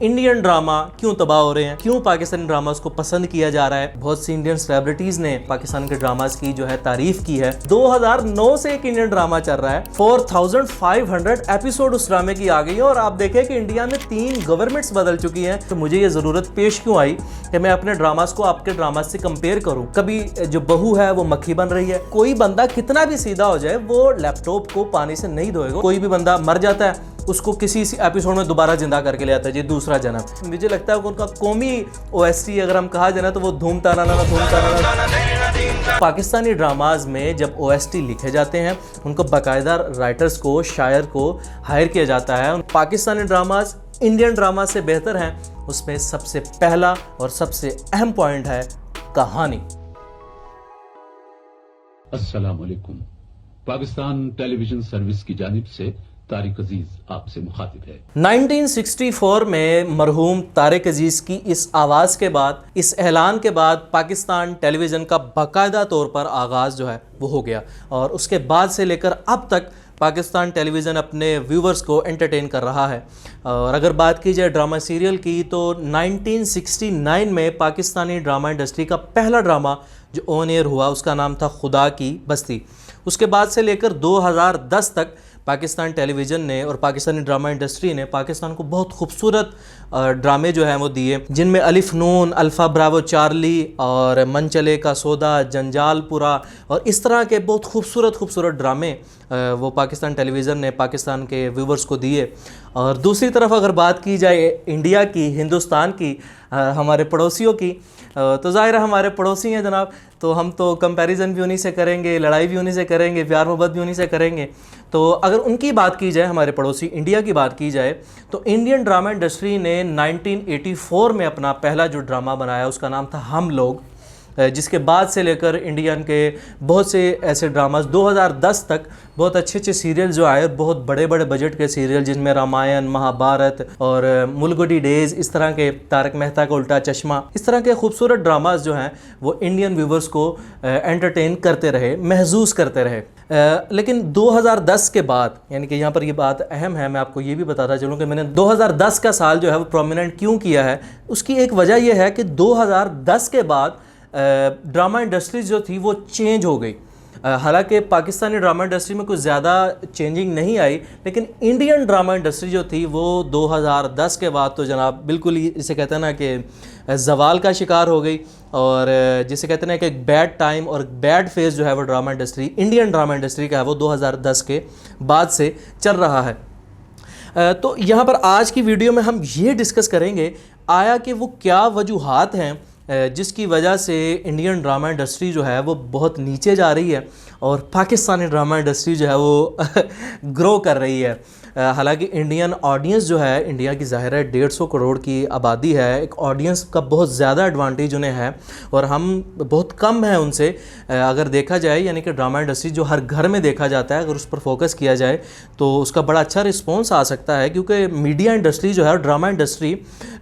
Indian drama क्यों तबाह हो रहे हैं, क्यों पाकिस्तानी ड्रामास को पसंद किया जा रहा है। बहुत सी इंडियन सेलिब्रिटीज ने पाकिस्तान के ड्रामास की जो है तारीफ की है। 2009 से एक इंडियन ड्रामा चल रहा है, 4500 एपिसोड उस ड्रामे की आ गई है और आप देखें कि इंडिया में 3 गवर्नमेंट्स बदल चुकी हैं। तो मुझे ये जरूरत पेश क्यों आई कि मैं अपने ड्रामास को आपके ड्रामास से कंपेयर करूं। कभी जो बहू है वो मक्खी बन रही है। कोई बंदा कितना भी सीधा हो जाए वो लैपटॉप को पानी से नहीं धोएगा। कोई भी बंदा मर जाता है उसको किसी एपिसोड में दोबारा जिंदा करके ले आता है, जी दूसरा जन्म। मुझे लगता है कि उनका कौमी ओएसटी अगर हम कहा जाए ना तो वो धूम ताना ना धूम ताना। पाकिस्तानी ड्रामाज में जब ओएसटी लिखे जाते हैं उनको बाकायदा राइटर्स को, शायर को हायर किया जाता है। पाकिस्तानी ड्रामाज इंडियन ड्रामा से बेहतर हैं, उसमें सबसे पहला और सबसे अहम पॉइंट है कहानी। अस्सलाम वालेकुम। पाकिस्तान टेलीविजन सर्विस की जानिब से तारिक अजीज आपसे मुखातिब है। 1964 में मरहूम तारिक अजीज की इस आवाज़ के बाद, इस ऐलान के बाद पाकिस्तान टेलीविज़न का बाकायदा तौर पर आगाज़ जो है वो हो गया और उसके बाद से लेकर अब तक पाकिस्तान टेलीविज़न अपने व्यूवर्स को एंटरटेन कर रहा है। और अगर बात की जाए ड्रामा सीरियल की तो 1969 में पाकिस्तानी ड्रामा इंडस्ट्री का पहला ड्रामा जो ऑन एयर हुआ उसका नाम था खुदा की बस्ती। उसके बाद से लेकर 2010 तक पाकिस्तान टेलीविज़न ने और पाकिस्तानी ड्रामा इंडस्ट्री ने पाकिस्तान को बहुत खूबसूरत ड्रामे जो हैं वो दिए, जिनमें अलिफ नून, अल्फ़ा ब्रावो चार्ली और मन चले का सौदा, जंजालपुरा और इस तरह के बहुत खूबसूरत ड्रामे वो पाकिस्तान टेलीविज़न ने पाकिस्तान के व्यूवर्स को दिए। और दूसरी तरफ अगर बात की जाए इंडिया की, हिंदुस्तान की, हमारे पड़ोसियों की, तो ज़ाहिर है हमारे पड़ोसी हैं जनाब, तो हम तो कंपैरिजन भी उन्हीं से करेंगे, लड़ाई भी उन्हीं से करेंगे, प्यार मोहब्बत भी उन्हीं से करेंगे। तो अगर उनकी बात की जाए, हमारे पड़ोसी इंडिया की बात की जाए, तो इंडियन ड्रामा इंडस्ट्री ने 1984 में अपना पहला जो ड्रामा बनाया उसका नाम था हम लोग, जिसके बाद से लेकर इंडियन के बहुत से ऐसे ड्रामास 2010 तक बहुत अच्छे सीरियल जो आए, बहुत बड़े बजट के सीरियल जिनमें रामायण, महाभारत और मुलगुडी डेज़, इस तरह के तारक मेहता का उल्टा चश्मा, इस तरह के खूबसूरत ड्रामास जो हैं वो इंडियन व्यूवर्स को एंटरटेन करते रहे, महसूस करते रहे। लेकिन 2010 के बाद, यानी कि यहाँ पर ये बात अहम है, मैं आपको ये भी बताता चलूँ कि मैंने 2010 का साल जो है वो प्रोमिनेंट क्यों किया है। उसकी एक वजह यह है कि 2010 के बाद ड्रामा इंडस्ट्री जो थी वो चेंज हो गई। हालांकि पाकिस्तानी ड्रामा इंडस्ट्री में कुछ ज़्यादा चेंजिंग नहीं आई, लेकिन इंडियन ड्रामा इंडस्ट्री जो थी वो 2010 के बाद तो जनाब बिल्कुल ही जिसे कहते हैं ना कि ज़वाल का शिकार हो गई। और जिसे कहते हैं ना कि एक बैड टाइम और बैड फेज़ जो है वो drama industry, Indian drama industry का है वो 2010 के बाद से चल रहा है। तो यहाँ पर आज की वीडियो में हम ये डिस्कस करेंगे आया कि वो क्या वजूहात हैं जिसकी वजह से इंडियन ड्रामा इंडस्ट्री जो है वो बहुत नीचे जा रही है और पाकिस्तानी ड्रामा इंडस्ट्री जो है वो ग्रो कर रही है। हालांकि इंडियन ऑडियंस जो है, इंडिया की ज़ाहिर है 150 करोड़ की आबादी है, एक ऑडियंस का बहुत ज़्यादा एडवांटेज उन्हें है और हम बहुत कम हैं उनसे अगर देखा जाए। यानी कि ड्रामा इंडस्ट्री जो हर घर में देखा जाता है, अगर उस पर फोकस किया जाए तो उसका बड़ा अच्छा रिस्पॉन्स आ सकता है, क्योंकि मीडिया इंडस्ट्री जो है, ड्रामा इंडस्ट्री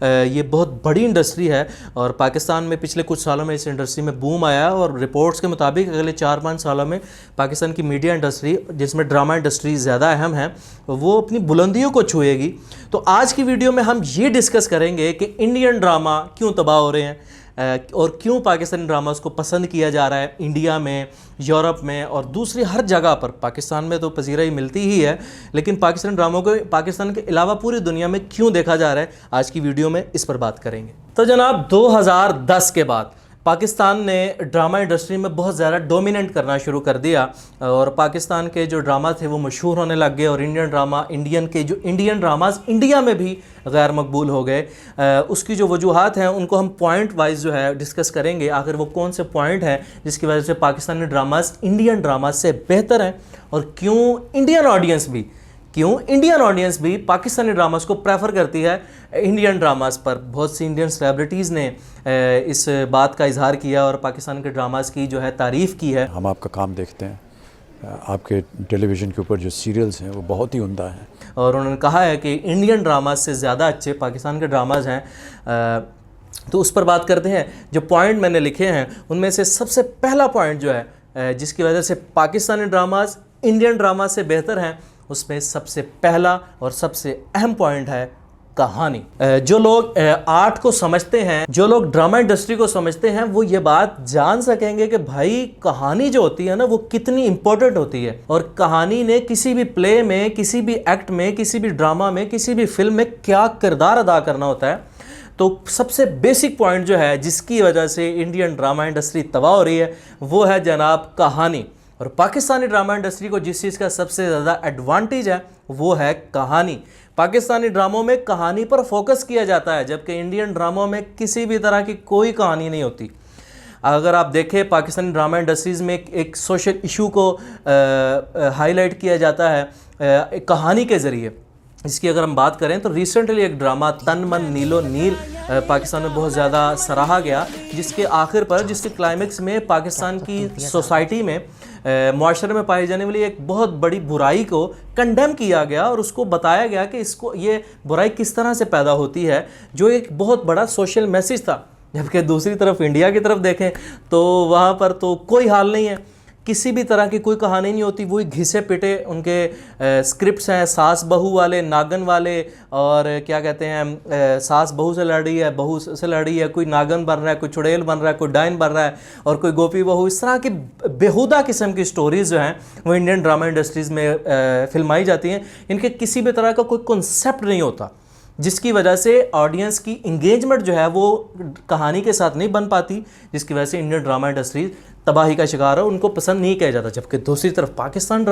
ये बहुत बड़ी इंडस्ट्री है और पाकिस्तान में पिछले कुछ सालों में इस इंडस्ट्री में बूम आया और रिपोर्ट्स के मुताबिक अगले 4-5 सालों में पाकिस्तान की मीडिया इंडस्ट्री, जिसमें ड्रामा इंडस्ट्री ज़्यादा अहम है, वो अपनी बुलंदियों को छुएगी। तो आज की वीडियो में हम ये डिस्कस करेंगे कि इंडियन ड्रामा क्यों तबाह हो रहे हैं और क्यों पाकिस्तानी ड्रामास को पसंद किया जा रहा है इंडिया में, यूरोप में और दूसरी हर जगह पर। पाकिस्तान में तो पजीराई मिलती ही है, लेकिन पाकिस्तानी ड्रामों को पाकिस्तान के अलावा पूरी दुनिया में क्यों देखा जा रहा है, आज की वीडियो में इस पर बात करेंगे। तो जनाब 2010 के बाद पाकिस्तान ने ड्रामा इंडस्ट्री में बहुत ज़्यादा डोमिनेट करना शुरू कर दिया और पाकिस्तान के जो ड्रामा थे वो मशहूर होने लग गए और इंडियन ड्रामास इंडिया में भी गैर मकबूल हो गए। उसकी जो वजूहात हैं उनको हम पॉइंट वाइज जो है डिस्कस करेंगे, आखिर वो कौन से पॉइंट हैं जिसकी वजह से पाकिस्तानी ड्रामास इंडियन ड्रामास से बेहतर हैं और क्यों इंडियन ऑडियंस भी पाकिस्तानी ड्रामास को प्रेफर करती है इंडियन ड्रामास पर। बहुत सी इंडियन सेलिब्रिटीज़ ने इस बात का इजहार किया और पाकिस्तान के ड्रामास की जो है तारीफ़ की है। हम आपका काम देखते हैं, आपके टेलीविज़न के ऊपर जो सीरियल्स हैं वो बहुत ही उम्दा हैं और उन्होंने कहा है कि इंडियन ड्रामास से ज़्यादा अच्छे पाकिस्तान के ड्रामाज हैं। तो उस पर बात करते हैं। जो पॉइंट मैंने लिखे हैं उनमें से सबसे पहला पॉइंट जो है जिसकी वजह से पाकिस्तानी ड्रामाज इंडियन ड्रामा से बेहतर हैं, उसमें सबसे पहला और सबसे अहम पॉइंट है कहानी। जो लोग आर्ट को समझते हैं, जो लोग ड्रामा इंडस्ट्री को समझते हैं, वो ये बात जान सकेंगे कि भाई कहानी जो होती है ना वो कितनी इंपॉर्टेंट होती है, और कहानी ने किसी भी प्ले में, किसी भी एक्ट में, किसी भी ड्रामा में, किसी भी फिल्म में क्या किरदार अदा करना होता है। तो सबसे बेसिक पॉइंट जो है जिसकी वजह से इंडियन ड्रामा इंडस्ट्री तबाह हो रही है वो है जनाब कहानी। और पाकिस्तानी ड्रामा इंडस्ट्री को जिस चीज़ का सबसे ज़्यादा एडवांटेज है वो है कहानी। पाकिस्तानी ड्रामों में कहानी पर फोकस किया जाता है, जबकि इंडियन ड्रामों में किसी भी तरह की कोई कहानी नहीं होती। अगर आप देखें पाकिस्तानी ड्रामा इंडस्ट्रीज़ में एक सोशल इशू को हाईलाइट किया जाता है एक कहानी के ज़रिए। इसकी अगर हम बात करें तो रिसेंटली एक ड्रामा तन मन नीलो नील पाकिस्तान में बहुत ज़्यादा सराहा गया, जिसके आखिर पर, जिसके क्लाइमेक्स में पाकिस्तान की सोसाइटी में, मुआशरे में पाई जाने वाली एक बहुत बड़ी बुराई को कंडेम किया गया और उसको बताया गया कि इसको, ये बुराई किस तरह से पैदा होती है, जो एक बहुत बड़ा सोशल मैसेज था। जबकि दूसरी तरफ इंडिया की तरफ देखें तो वहाँ पर तो कोई हाल नहीं है, किसी भी तरह की कोई कहानी नहीं होती। वही घिसे पिटे उनके स्क्रिप्ट्स हैं, सास बहू वाले, नागन वाले, और क्या कहते हैं, सास बहू से लड़ रही है, बहू से लड़ रही है, कोई नागन बन रहा है, कोई चुड़ैल बन रहा है, कोई डायन बन रहा है, और कोई गोपी बहू। इस तरह की बेहुदा किस्म की स्टोरीज़ जो हैं वो इंडियन ड्रामा इंडस्ट्रीज़ में फिल्माई जाती हैं। इनके किसी भी तरह का कोई कॉन्सेप्ट नहीं होता, जिसकी वजह से ऑडियंस की इंगेजमेंट जो है वो कहानी के साथ नहीं बन पाती, जिसकी वजह से इंडियन ड्रामा इंडस्ट्री तबाही का शिकार है, उनको पसंद नहीं किया जाता। जबकि दूसरी तरफ पाकिस्तानी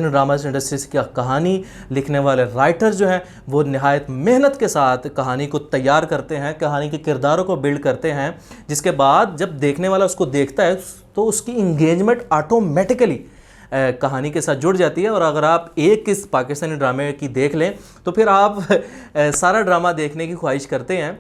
ड्रामास इंडस्ट्री की कहानी लिखने वाले राइटर जो हैं वो निहायत मेहनत के साथ कहानी को तैयार करते हैं, कहानी के किरदारों को बिल्ड करते हैं, जिसके बाद जब देखने वाला उसको देखता है तो उसकी इंगेजमेंट ऑटोमेटिकली कहानी के साथ जुड़ जाती है। और अगर आप एक किस पाकिस्तानी ड्रामे की देख लें तो फिर आप सारा ड्रामा देखने की ख्वाहिश करते हैं,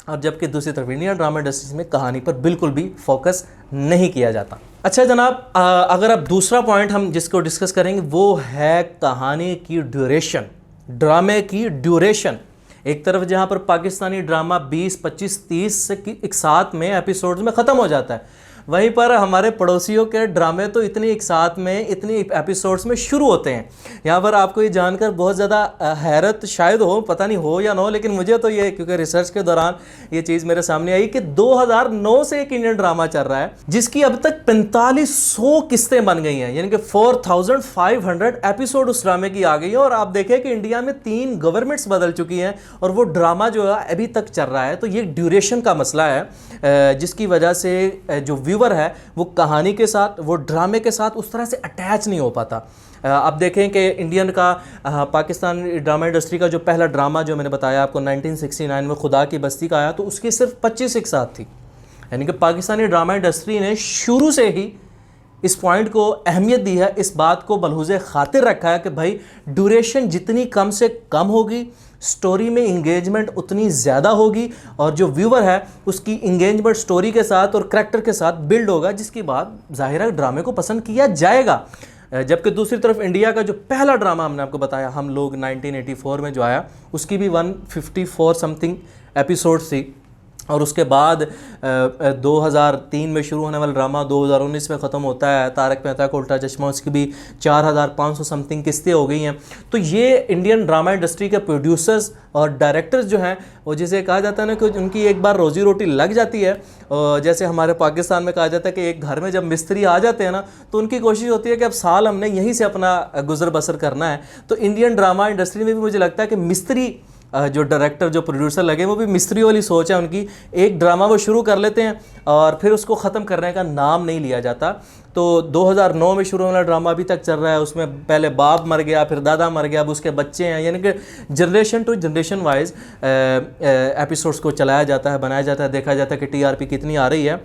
और जबकि दूसरी तरफ इंडियन ड्रामा इंडस्ट्रीज में कहानी पर बिल्कुल भी फोकस नहीं किया जाता। अच्छा जनाब, अगर आप दूसरा पॉइंट हम जिसको डिस्कस करेंगे वो है कहानी की ड्यूरेशन, ड्रामे की ड्यूरेशन। एक तरफ जहाँ पर पाकिस्तानी ड्रामा 20, 25, 30 से एक साथ में एपिसोड्स में ख़त्म हो जाता है, वहीं पर हमारे पड़ोसियों के ड्रामे तो इतनी एक साथ में, इतनी एपिसोड्स में शुरू होते हैं। यहाँ पर आपको ये जानकर बहुत ज़्यादा हैरत शायद हो, पता नहीं हो या ना हो, लेकिन मुझे तो ये, क्योंकि रिसर्च के दौरान ये चीज़ मेरे सामने आई कि 2009 से एक इंडियन ड्रामा चल रहा है जिसकी अब तक 4500 किस्तें बन गई हैं, यानी कि 4500 एपिसोड उस ड्रामे की आ गई है। और आप देखें कि इंडिया में 3 गवर्नमेंट्स बदल चुकी हैं और वो ड्रामा जो है अभी तक चल रहा है। तो ये ड्यूरेशन का मसला है, जिसकी वजह से जो व्यूवर है वो कहानी के साथ, वो ड्रामे के साथ उस तरह से अटैच नहीं हो पाता। आप देखें कि इंडियन का पाकिस्तान ड्रामा इंडस्ट्री का जो पहला ड्रामा जो मैंने बताया आपको 1969 में खुदा की बस्ती का आया, तो उसकी सिर्फ 25 एक साथ थी। यानी कि पाकिस्तानी ड्रामा इंडस्ट्री ने शुरू से ही इस पॉइंट को अहमियत दी है, इस बात को बलहुज़े खातिर रखा है कि भाई ड्यूरेशन जितनी कम से कम होगी, स्टोरी में इंगेजमेंट उतनी ज़्यादा होगी, और जो व्यूवर है उसकी इंगेजमेंट स्टोरी के साथ और करैक्टर के साथ बिल्ड होगा, जिसकी बात ज़ाहिर है ड्रामे को पसंद किया जाएगा। जबकि दूसरी तरफ इंडिया का जो पहला ड्रामा हमने आपको बताया हम लोग 1984 में जो आया, उसकी भी 154 समथिंग एपिसोड्स थी, और उसके बाद 2003 में शुरू होने वाला ड्रामा 2019 में ख़त्म होता है, तारक मेहता का उल्टा चश्मा, उसकी भी 4500 समथिंग किस्तें हो गई हैं। तो ये इंडियन ड्रामा इंडस्ट्री के प्रोड्यूसर्स और डायरेक्टर्स जो हैं वो, जिसे कहा जाता है ना कि उनकी एक बार रोजी रोटी लग जाती है, जैसे हमारे पाकिस्तान में कहा जाता है कि एक घर में जब मिस्त्री आ जाते हैं ना तो उनकी कोशिश होती है कि अब साल हमने यहीं से अपना गुजर बसर करना है। तो इंडियन ड्रामा इंडस्ट्री में भी मुझे लगता है कि मिस्त्री जो डायरेक्टर, जो प्रोड्यूसर लगे, वो भी मिस्त्री वाली सोच है उनकी। एक ड्रामा वो शुरू कर लेते हैं और फिर उसको ख़त्म करने का नाम नहीं लिया जाता। तो 2009 में शुरू होने ड्रामा अभी तक चल रहा है, उसमें पहले बाप मर गया, फिर दादा मर गया, अब उसके बच्चे हैं, यानी कि generation to generation wise episodes को चलाया जाता है, बनाया जाता है, देखा जाता है कि TRP कितनी आ रही है।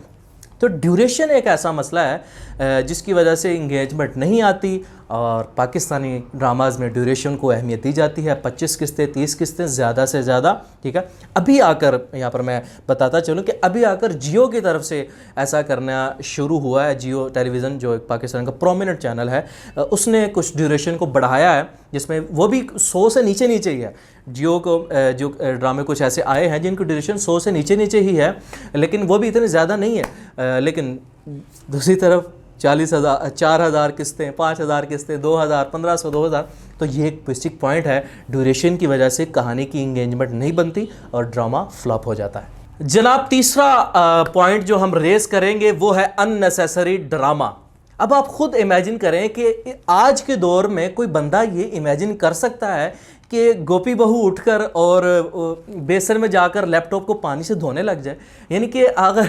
तो ड्यूरेशन एक ऐसा मसला है जिसकी वजह से इंगेजमेंट नहीं आती, और पाकिस्तानी ड्रामाज़ में ड्यूरेशन को अहमियत दी जाती है, 25 किस्तें, 30 किस्तें ज़्यादा से ज़्यादा, ठीक है। अभी आकर यहाँ पर मैं बताता चलूँ कि अभी आकर जियो की तरफ से ऐसा करना शुरू हुआ है। जियो टेलीविज़न जो एक पाकिस्तान का प्रोमिनेंट चैनल है, उसने कुछ ड्यूरेशन को बढ़ाया है, जिसमें वो भी 100 से नीचे नीचे ही है। जियो को जो ड्रामे कुछ ऐसे आए हैं जिनकी ड्यूरेशन 100 से नीचे नीचे ही है, लेकिन वो भी इतने ज़्यादा नहीं है। लेकिन दूसरी तरफ 40,000, 4,000 किस्तें, 5,000 किस्तें, 2,000, 1,500, 2,000, तो ये एक बेसिक पॉइंट है, ड्यूरेशन की वजह से कहानी की इंगेजमेंट नहीं बनती और ड्रामा फ्लॉप हो जाता है। जनाब तीसरा पॉइंट जो हम रेस करेंगे वो है अननेसेसरी ड्रामा। अब आप खुद इमेजिन करें कि आज के दौर में कोई बंदा ये इमेजिन कर सकता है कि गोपी बहू उठकर और बेसन में जाकर लैपटॉप को पानी से धोने लग जाए। यानी कि अगर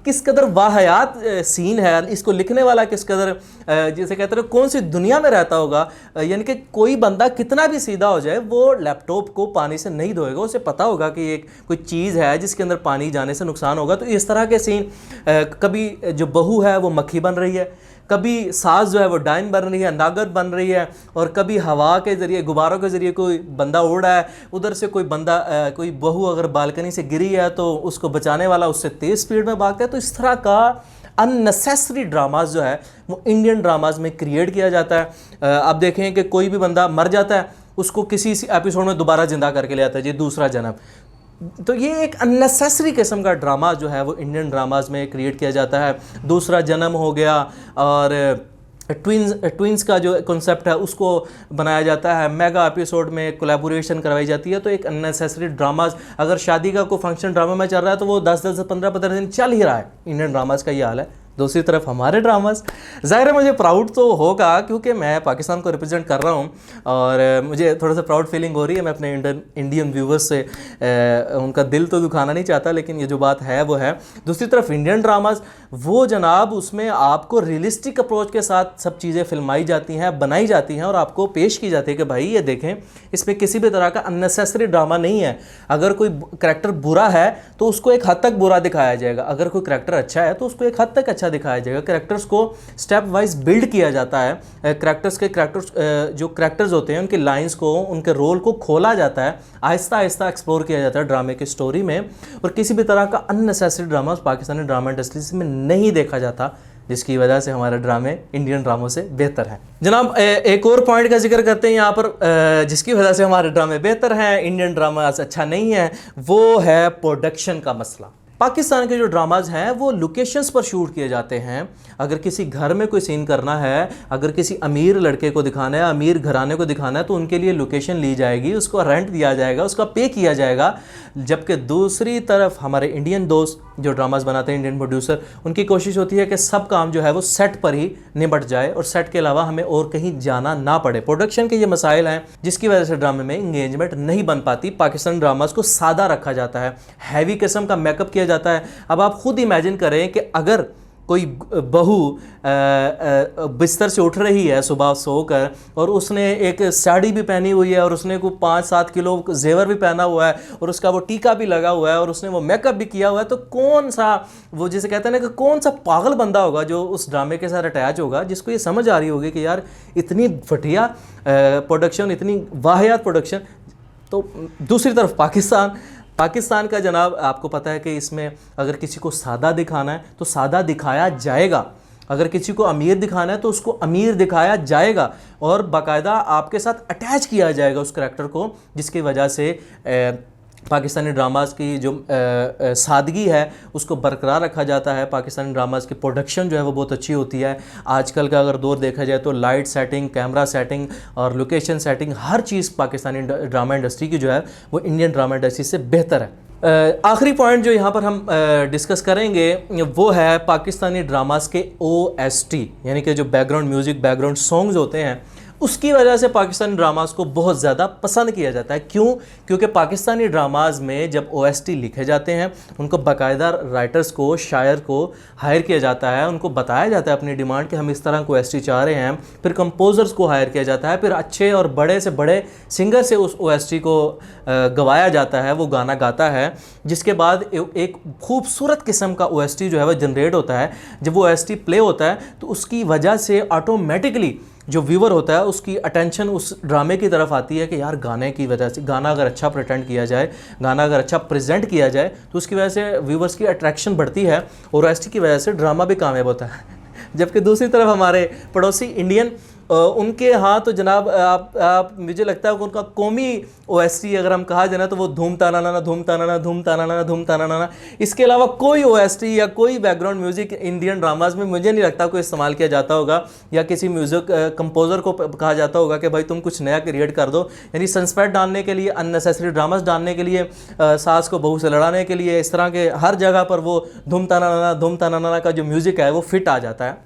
किस कदर वाहियात सीन है, इसको लिखने वाला किस कदर जैसे कहते हैं कौन सी दुनिया में रहता होगा। यानी कि कोई बंदा कितना भी सीधा हो जाए वो लैपटॉप को पानी से नहीं धोएगा, उसे पता होगा कि ये कोई चीज़ है जिसके अंदर पानी जाने से नुकसान होगा। तो इस तरह के सीन, कभी जो बहू है वो मक्खी बन रही है, कभी सास जो है वो डाइन बन रही है, नागर बन रही है, और कभी हवा के ज़रिए, गुब्बारों के ज़रिए कोई बंदा उड़ रहा है, उधर से कोई बंदा कोई बहू अगर बालकनी से गिरी है तो उसको बचाने वाला उससे तेज़ स्पीड में भागता है। तो इस तरह का अननेसेसरी ड्रामाज जो है वो इंडियन ड्रामाज में क्रिएट किया जाता है। आप देखें कि कोई भी बंदा मर जाता है, उसको किसी एपिसोड में दोबारा जिंदा करके ले आता है, ये दूसरा जन्म। तो ये एक अननेसेसरी किस्म का ड्रामा जो है वो इंडियन ड्रामाज में क्रिएट किया जाता है। दूसरा जन्म हो गया, और ट्विंस का जो कॉन्सेप्ट है उसको बनाया जाता है, मेगा एपिसोड में कोलैबोरेशन करवाई जाती है। तो एक अननेसेसरी ड्रामाज, अगर शादी का कोई फंक्शन ड्रामा में चल रहा है तो वो 10 से 15 दिन चल ही रहा है। इंडियन ड्रामाज का ये हाल है। दूसरी तरफ हमारे ड्रामाज, ज़ाहिर है मुझे प्राउड तो होगा क्योंकि मैं पाकिस्तान को रिप्रेजेंट कर रहा हूँ और मुझे थोड़ा सा प्राउड फीलिंग हो रही है। मैं अपने इंडियन व्यूवर्स से उनका दिल तो दुखाना नहीं चाहता, लेकिन ये जो बात है वो है। दूसरी तरफ इंडियन ड्रामाज वो जनाब, उसमें आपको रियलिस्टिक अप्रोच के साथ सब चीज़ें फिल्माई जाती हैं, बनाई जाती हैं और आपको पेश की जाती है कि भाई ये देखें, इसमें किसी भी तरह का अननेसेसरी ड्रामा नहीं है। अगर कोई करैक्टर बुरा है तो उसको एक हद तक बुरा दिखाया जाएगा, अगर कोई करैक्टर अच्छा है तो उसको एक हद तक अच्छा दिखाया जाएगा। कैरेक्टर्स को स्टेप वाइज बिल्ड किया जाता है। जो कैरेक्टर्स होते हैं उनके लाइंस को, उनके रोल को खोला जाता है, आहिस्ता आहिस्ता एक्सप्लोर किया जाता है ड्रामे की स्टोरी में। और किसी भी तरह का unnecessary drama Pakistani drama industry में नहीं देखा जाता, जिसकी वजह से हमारे ड्रामे इंडियन ड्रामों से बेहतर हैं। जनाब एक और पॉइंट का जिक्र करते हैं यहाँ पर, जिसकी वजह से हमारे ड्रामे बेहतर हैं, इंडियन ड्रामा अच्छा नहीं है, वो है प्रोडक्शन का मसला। पाकिस्तान के जो ड्रामाज हैं वो लोकेशंस पर शूट किए जाते हैं। अगर किसी घर में कोई सीन करना है, अगर किसी अमीर लड़के को दिखाना है, अमीर घराने को दिखाना है, तो उनके लिए लोकेशन ली जाएगी, उसको रेंट दिया जाएगा, उसका पे किया जाएगा। जबकि दूसरी तरफ हमारे इंडियन दोस्त जो ड्रामाज बनाते हैं, इंडियन प्रोड्यूसर, उनकी कोशिश होती है कि सब काम जो है वो सेट पर ही निपट जाए और सेट के अलावा हमें और कहीं जाना ना पड़े। प्रोडक्शन के ये मसाइल हैं जिसकी वजह से ड्रामे में इंगेजमेंट नहीं बन पाती। पाकिस्तानी ड्रामाज को सादा रखा जाता है, हैवी किस्म का मेकअप किया जाता है। अब आप खुद इमेजिन करें कि अगर कोई बहू बिस्तर से उठ रही है सुबह सोकर और उसने एक साड़ी भी पहनी हुई है और उसने को 5-7 किलो जेवर भी पहना हुआ है और उसका वो टीका भी लगा हुआ है और उसने वो मेकअप भी किया हुआ है, तो कौन सा, वो जिसे कहते हैं ना कि कौन सा पागल बंदा होगा जो उस ड्रामे के साथ अटैच होगा, जिसको ये समझ आ रही होगी कि यार इतनी घटिया प्रोडक्शन, इतनी वाहियात प्रोडक्शन। तो दूसरी तरफ पाकिस्तान का जनाब, आपको पता है कि इसमें अगर किसी को सादा दिखाना है तो सादा दिखाया जाएगा, अगर किसी को अमीर दिखाना है तो उसको अमीर दिखाया जाएगा और बाकायदा आपके साथ अटैच किया जाएगा उस करैक्टर को, जिसकी वजह से पाकिस्तानी ड्रामाज की जो सादगी है उसको बरकरार रखा जाता है। पाकिस्तानी ड्रामाज की प्रोडक्शन जो है वो बहुत अच्छी होती है। आजकल का अगर दौर देखा जाए तो लाइट सेटिंग, कैमरा सेटिंग और लोकेशन सेटिंग, हर चीज़ पाकिस्तानी ड्रामा इंडस्ट्री की जो है वो इंडियन ड्रामा इंडस्ट्री से बेहतर है। आखिरी पॉइंट जो यहाँ पर हम डिस्कस करेंगे वो है पाकिस्तानी ड्रामाज के OST, यानी कि जो बैकग्राउंड म्यूज़िक, बैकग्राउंड सॉन्ग्स होते हैं, उसकी वजह से पाकिस्तानी ड्रामाज को बहुत ज़्यादा पसंद किया जाता है। क्यों? क्योंकि पाकिस्तानी ड्रामाज में जब OST लिखे जाते हैं उनको बाकायदा राइटर्स को, शायर को हायर किया जाता है, उनको बताया जाता है अपनी डिमांड कि हम इस तरह को OST चाह रहे हैं, फिर कंपोजर्स को हायर किया जाता है, फिर अच्छे और बड़े से बड़े सिंगर से उस OST को गवाया जाता है, वो गाना गाता है, जिसके बाद एक खूबसूरत किस्म का OST जो है वह जनरेट होता है। जब वो OST प्ले होता है तो उसकी वजह से ऑटोमेटिकली जो व्यूवर होता है उसकी अटेंशन उस ड्रामे की तरफ आती है कि यार गाने की वजह से, गाना अगर अच्छा प्रेजेंट किया जाए, गाना अगर अच्छा प्रेजेंट किया जाए तो उसकी वजह से व्यूवर्स की अट्रैक्शन बढ़ती है और OST की वजह से ड्रामा भी कामयाब होता है। जबकि दूसरी तरफ हमारे पड़ोसी इंडियन उनके यहाँ तो जनाब आप मुझे लगता है कि उनका कौमी OST अगर हम कहा जाए ना तो वो धूम ताना नाना धूम ताना नाना धूम ताना नाना धूम ताना नाना। इसके अलावा कोई OST या कोई बैकग्राउंड म्यूज़िक इंडियन ड्रामाज में मुझे नहीं लगता कोई इस्तेमाल किया जाता होगा, या किसी म्यूज़िक कंपोज़र को कहा जाता होगा कि भाई तुम कुछ नया क्रिएट कर दो। यानी सनस्पेट डालने के लिए, अननेसेसरी ड्रामास डालने के लिए, सास को बहू से लड़ाने के लिए, इस तरह के हर जगह पर वो धूम ताना नाना का जो म्यूज़िक है वो फिट आ जाता है।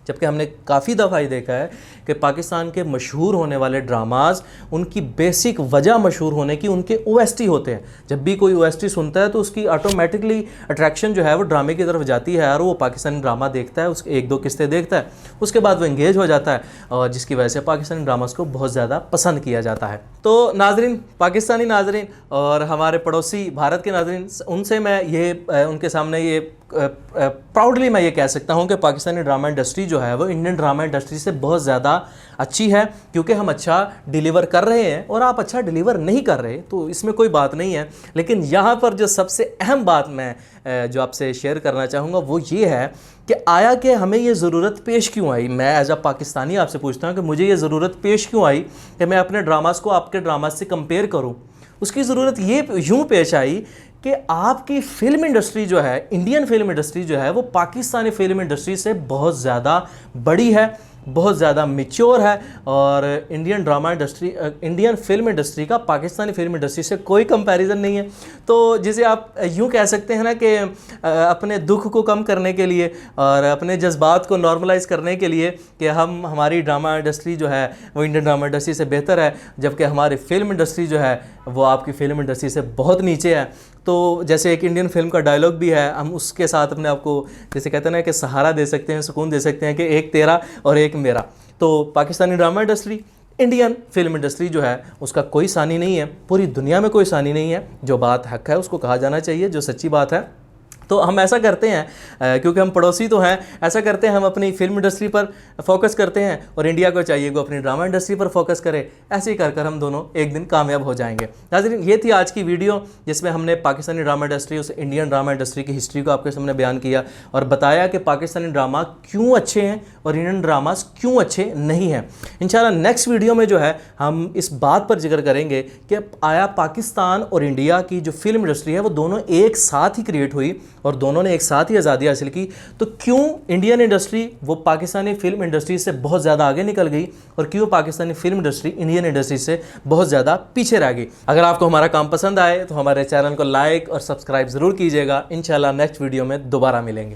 जबकि हमने काफ़ी दफ़ा ही देखा है कि पाकिस्तान के मशहूर होने वाले ड्रामाज, उनकी बेसिक वजह मशहूर होने की उनके OST होते हैं। जब भी कोई OST सुनता है तो उसकी ऑटोमेटिकली अट्रैक्शन जो है वो ड्रामे की तरफ जाती है और वो पाकिस्तानी ड्रामा देखता है, उसके 1-2 किस्तें देखता है, उसके बाद वो इंगेज हो जाता है, और जिसकी वजह से पाकिस्तानी ड्रामास को बहुत ज़्यादा पसंद किया जाता है। तो नाजरीन, पाकिस्तानी नाजरीन और हमारे पड़ोसी भारत के नाजरीन, उनसे मैं ये उनके सामने ये प्राउडली मैं ये कह सकता हूँ कि पाकिस्तानी ड्रामा इंडस्ट्री जो है वो इंडियन ड्रामा इंडस्ट्री से बहुत ज़्यादा अच्छी है, क्योंकि हम अच्छा डिलीवर कर रहे हैं और आप अच्छा डिलीवर नहीं कर रहे तो इसमें कोई बात नहीं है। लेकिन यहाँ पर जो सबसे अहम बात मैं जो आपसे शेयर करना चाहूँगा वो ये है कि आया कि हमें ये ज़रूरत पेश क्यों आई। मैं एज अ पाकिस्तानी आपसे पूछता हूँ कि मुझे ये ज़रूरत पेश क्यों आई कि मैं अपने ड्रामास को आपके ड्रामास से कंपेयर करूँ। उसकी ज़रूरत ये यूँ पेश आई कि आपकी फ़िल्म इंडस्ट्री जो है, इंडियन फिल्म इंडस्ट्री जो है वो पाकिस्तानी फिल्म इंडस्ट्री से बहुत ज़्यादा बड़ी है, बहुत ज़्यादा मैच्योर है, और Indian drama industry, Indian film industry का पाकिस्तानी फिल्म इंडस्ट्री से कोई कंपैरिजन नहीं है। तो जिसे आप यूँ कह सकते हैं ना कि अपने दुख को कम करने के लिए और अपने जज्बात को नॉर्मलाइज़ करने के लिए कि हमारी ड्रामा इंडस्ट्री जो है वो इंडियन ड्रामा इंडस्ट्री से बेहतर है, जबकि हमारी फिल्म इंडस्ट्री जो है वो आपकी फिल्म इंडस्ट्री से बहुत नीचे है। तो जैसे एक इंडियन फिल्म का डायलॉग भी है, हम उसके साथ अपने आप को जैसे कहते हैं ना कि सहारा दे सकते हैं, सुकून दे सकते हैं कि एक तेरा और एक मेरा। तो Pakistani drama industry, Indian film industry जो है उसका कोई सानी नहीं है, पूरी दुनिया में कोई सानी नहीं है। जो बात हक है उसको कहा जाना चाहिए, जो सच्ची बात है। तो हम ऐसा करते हैं क्योंकि हम पड़ोसी तो हैं, ऐसा करते हैं हम अपनी फिल्म इंडस्ट्री पर फोकस करते हैं और इंडिया को चाहिए वो अपनी ड्रामा इंडस्ट्री पर फोकस करे। ऐसे ही कर हम दोनों एक दिन कामयाब हो जाएंगे। नाज़रीन, ये थी आज की वीडियो जिसमें हमने पाकिस्तानी ड्रामा इंडस्ट्री, उस इंडियन ड्रामा इंडस्ट्री की हिस्ट्री को आपके सामने बयान किया और बताया कि पाकिस्तानी ड्रामा क्यों अच्छे हैं और इंडियन ड्रामास क्यों अच्छे नहीं हैं। इंशाल्लाह नेक्स्ट वीडियो में जो है हम इस बात पर जिक्र करेंगे कि आया पाकिस्तान और इंडिया की जो फिल्म इंडस्ट्री है वो दोनों एक साथ ही क्रिएट हुई और दोनों ने एक साथ ही आज़ादी हासिल की, तो क्यों इंडियन इंडस्ट्री वो पाकिस्तानी फिल्म इंडस्ट्री से बहुत ज़्यादा आगे निकल गई और क्यों Pakistani film industry Indian industry से बहुत ज़्यादा पीछे रह गई। अगर आपको हमारा काम पसंद आए तो हमारे चैनल को लाइक और सब्सक्राइब ज़रूर कीजिएगा। इंशाल्लाह नेक्स्ट वीडियो में दोबारा मिलेंगे।